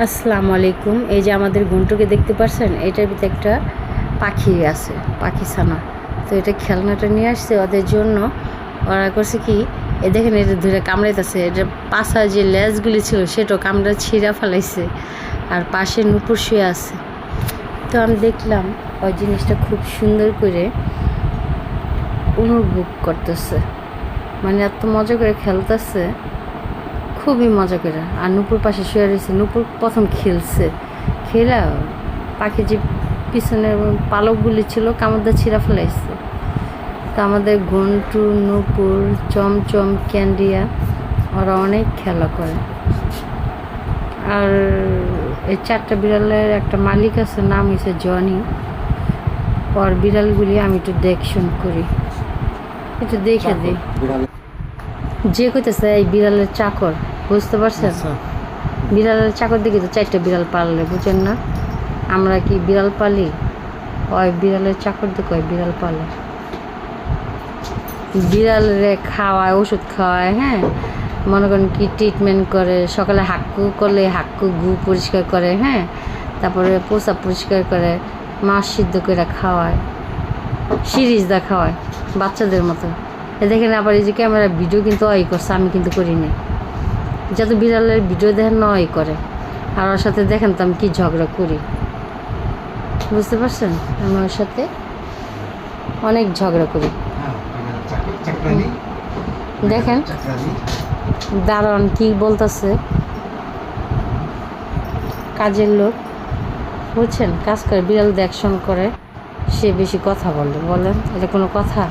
আসসালামু আলাইকুম। এই যে আমাদের ঘন্টুকে দেখতে পাচ্ছেন, এটার ভিতরে একটা পাখি আছে, পাখি ছানা। তো এটা খেলনাটা নিয়ে আসছে ওদের জন্য। ওরা করছে কি, এ দেখেন এটা ধরে কামড়াইতেছে। এটা পাশা যে লেজগুলি ছিল সেটাও কামড়া ছিঁড়া ফেলাইছে। আর পাশে নুপুর শুয়ে আছে। তো আমি দেখলাম ওই জিনিসটা খুব সুন্দর করে অনুভব করতেছে, মানে এত মজা করে খেলতেছে, খুবই মজা করে। আর নুপুর পাশে শুয়ে রয়েছে। নুপুর প্রথম খেলছে, খেলা পাখি যে পিছনের পালকগুলি ছিল কামড় ছিঁড়া ফেলাইছে। তো আমাদের ঘন্টু, নুপুর, চমচম, ক্যান্ডিয়া ওরা অনেক খেলা করে। আর এই 4টা বিড়ালের একটা মালিক আছে, নাম হয়েছে জনি। ওর বিড়ালগুলি আমি একটু দেখশন করি, একটু দেখে দিই। যে কইতেছে এই বিড়ালের চাকর, বুঝতে পারছেন? বিড়ালের চাকর দেখি তো 4টা বিড়াল পাললে, বুঝেন না? আমরা কি বিড়াল পালি? ওই বিড়ালের চাকর দেখো, ওই বিড়াল পালে। বিড়ালে খাওয়ায়, ওষুধ খাওয়ায়, হ্যাঁ, মনে করেন কি ট্রিটমেন্ট করে। সকালে হাক্কু করলে হাক্কু গু পরিষ্কার করে, হ্যাঁ, তারপরে পোষা পরিষ্কার করে, মাছ সিদ্ধ করে খাওয়ায়, সিরিজ দা খাওয়ায় বাচ্চাদের মতো। দেখেন আবার এই যে ক্যামেরা ভিডিও কিন্তু ওই করছে, আমি কিন্তু করি না। যত বিড়ালের ভিডিও দেখেন না ওই করে। আর ওর সাথে দেখেন তো আমি কি ঝগড়া করি, বুঝতে পারছেন? আমি ওর সাথে অনেক ঝগড়া করি। দেখেন দারুণ কি বলতেছে, কাজের লোক, বুঝছেন? কাজ করে, বিড়াল দেখশন করে, সে বেশি কথা বলে। বলেন এটা কোনো কথা?